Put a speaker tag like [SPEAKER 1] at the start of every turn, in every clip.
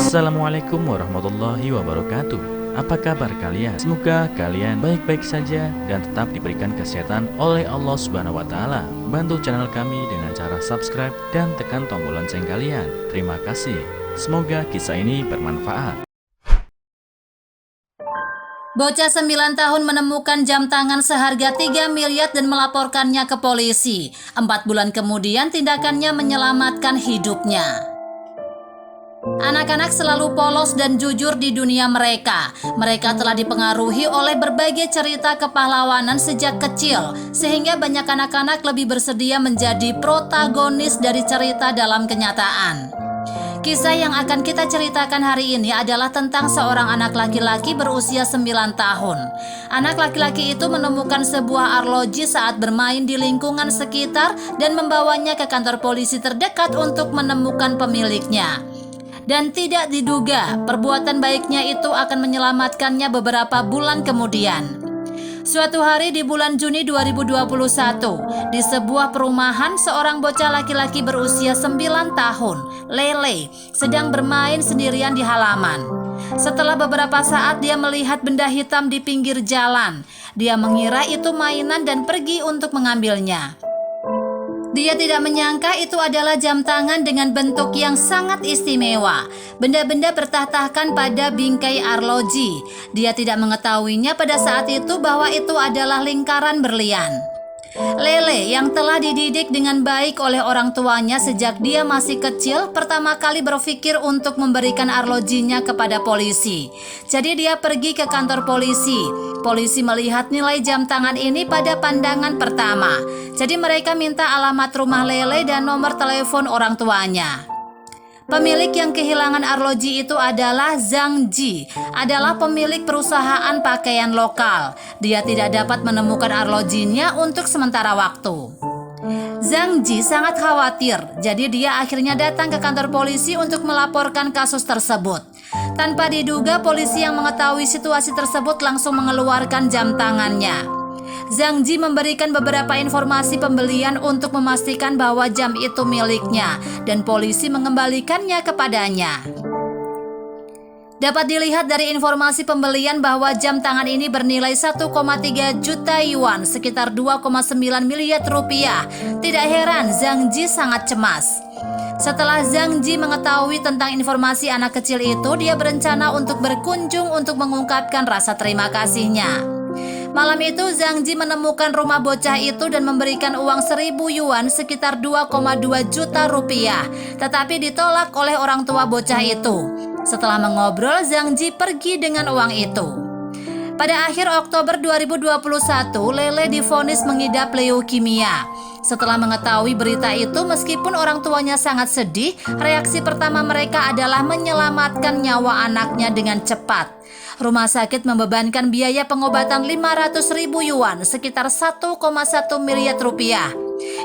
[SPEAKER 1] Assalamualaikum warahmatullahi wabarakatuh. Apa kabar kalian? Semoga kalian baik-baik saja dan tetap diberikan kesehatan oleh Allah Subhanahu wa Ta'ala. Bantu channel kami dengan cara subscribe dan tekan tombol lonceng kalian. Terima kasih. Semoga kisah ini bermanfaat.
[SPEAKER 2] Bocah 9 tahun menemukan jam tangan seharga 3 miliar dan melaporkannya ke polisi. 4 bulan kemudian tindakannya menyelamatkan hidupnya. Anak-anak selalu polos dan jujur di dunia mereka. Mereka telah dipengaruhi oleh berbagai cerita kepahlawanan sejak kecil, sehingga banyak anak-anak lebih bersedia menjadi protagonis dari cerita dalam kenyataan. Kisah yang akan kita ceritakan hari ini adalah tentang seorang anak laki-laki berusia 9 tahun. Anak laki-laki itu menemukan sebuah arloji saat bermain di lingkungan sekitar dan membawanya ke kantor polisi terdekat untuk menemukan pemiliknya. Dan tidak diduga, perbuatan baiknya itu akan menyelamatkannya beberapa bulan kemudian. Suatu hari di bulan Juni 2021, di sebuah perumahan, seorang bocah laki-laki berusia 9 tahun, Lele, sedang bermain sendirian di halaman. Setelah beberapa saat dia melihat benda hitam di pinggir jalan. Dia mengira itu mainan dan pergi untuk mengambilnya. Dia tidak menyangka itu adalah jam tangan dengan bentuk yang sangat istimewa. Benda-benda bertahtakan pada bingkai arloji. Dia tidak mengetahuinya pada saat itu bahwa itu adalah lingkaran berlian. Lele yang telah dididik dengan baik oleh orang tuanya sejak dia masih kecil, pertama kali berpikir untuk memberikan arlojinya kepada polisi. Jadi dia pergi ke kantor polisi. Polisi melihat nilai jam tangan ini pada pandangan pertama. Jadi mereka minta alamat rumah Lele dan nomor telepon orang tuanya. Pemilik yang kehilangan arloji itu adalah Zhang Ji, adalah pemilik perusahaan pakaian lokal. Dia tidak dapat menemukan arlojinya untuk sementara waktu. Zhang Ji sangat khawatir, jadi dia akhirnya datang ke kantor polisi untuk melaporkan kasus tersebut. Tanpa diduga, polisi yang mengetahui situasi tersebut langsung mengeluarkan jam tangannya. Zhang Ji memberikan beberapa informasi pembelian untuk memastikan bahwa jam itu miliknya dan polisi mengembalikannya kepadanya. Dapat dilihat dari informasi pembelian bahwa jam tangan ini bernilai 1,3 juta yuan, sekitar 2,9 miliar rupiah. Tidak heran Zhang Ji sangat cemas. Setelah Zhang Ji mengetahui tentang informasi anak kecil itu, dia berencana untuk berkunjung untuk mengungkapkan rasa terima kasihnya. Malam itu Zhang Ji menemukan rumah bocah itu dan memberikan uang 1.000 yuan sekitar 2,2 juta rupiah, tetapi ditolak oleh orang tua bocah itu. Setelah mengobrol, Zhang Ji pergi dengan uang itu. Pada akhir Oktober 2021, Lele divonis mengidap leukemia. Setelah mengetahui berita itu, meskipun orang tuanya sangat sedih, reaksi pertama mereka adalah menyelamatkan nyawa anaknya dengan cepat. Rumah sakit membebankan biaya pengobatan 500.000 yuan, sekitar 1,1 miliar rupiah,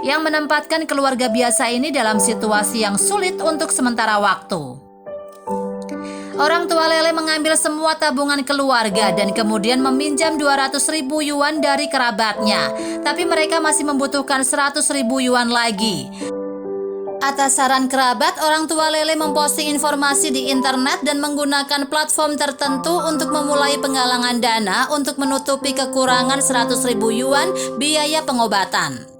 [SPEAKER 2] yang menempatkan keluarga biasa ini dalam situasi yang sulit untuk sementara waktu. Orang tua Lele mengambil semua tabungan keluarga dan kemudian meminjam 200.000 yuan dari kerabatnya, tapi mereka masih membutuhkan 100.000 yuan lagi. Atas saran kerabat, orang tua Lele memposting informasi di internet dan menggunakan platform tertentu untuk memulai penggalangan dana untuk menutupi kekurangan 100.000 yuan biaya pengobatan.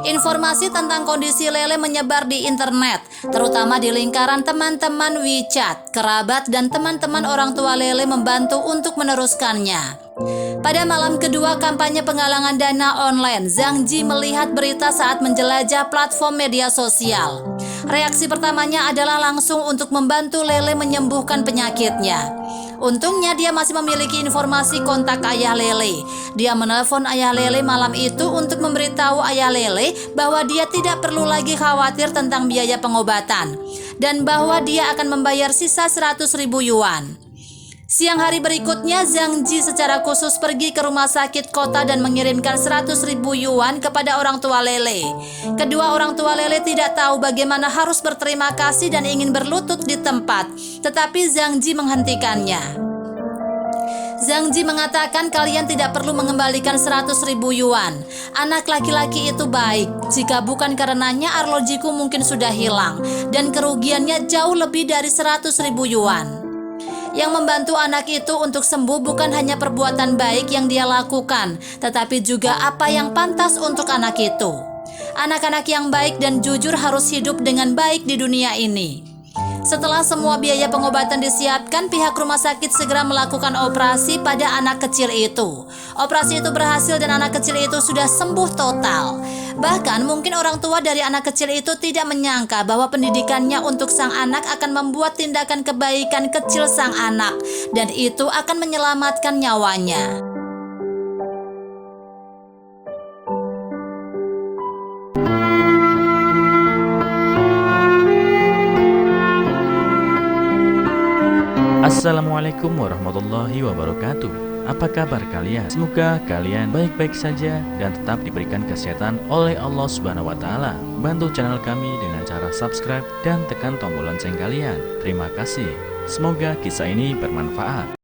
[SPEAKER 2] Informasi tentang kondisi Lele menyebar di internet, terutama di lingkaran teman-teman WeChat. Kerabat dan teman-teman orang tua Lele membantu untuk meneruskannya. Pada malam kedua kampanye penggalangan dana online, Zhang Ji melihat berita saat menjelajah platform media sosial. Reaksi pertamanya adalah langsung untuk membantu Lele menyembuhkan penyakitnya. Untungnya dia masih memiliki informasi kontak ayah Lele. Dia menelpon ayah Lele malam itu untuk memberitahu ayah Lele bahwa dia tidak perlu lagi khawatir tentang biaya pengobatan dan bahwa dia akan membayar sisa 100.000 yuan. Siang hari berikutnya, Zhang Ji secara khusus pergi ke rumah sakit kota dan mengirimkan 100.000 yuan kepada orang tua Lele. Kedua orang tua Lele tidak tahu bagaimana harus berterima kasih dan ingin berlutut di tempat, tetapi Zhang Ji menghentikannya. Zhang Ji mengatakan kalian tidak perlu mengembalikan 100.000 yuan. Anak laki-laki itu baik. Jika bukan karenanya arlojiku mungkin sudah hilang. Dan kerugiannya jauh lebih dari 100.000 yuan. Yang membantu anak itu untuk sembuh bukan hanya perbuatan baik yang dia lakukan, tetapi juga apa yang pantas untuk anak itu. Anak-anak yang baik dan jujur harus hidup dengan baik di dunia ini. Setelah semua biaya pengobatan disiapkan, pihak rumah sakit segera melakukan operasi pada anak kecil itu. Operasi itu berhasil dan anak kecil itu sudah sembuh total. Bahkan mungkin orang tua dari anak kecil itu tidak menyangka bahwa pendidikannya untuk sang anak akan membuat tindakan kebaikan kecil sang anak, dan itu akan menyelamatkan nyawanya.
[SPEAKER 1] Assalamualaikum warahmatullahi wabarakatuh. Apa kabar kalian? Semoga kalian baik-baik saja dan tetap diberikan kesehatan oleh Allah Subhanahu wa Ta'ala. Bantu channel kami dengan cara subscribe dan tekan tombol lonceng kalian. Terima kasih. Semoga kisah ini bermanfaat.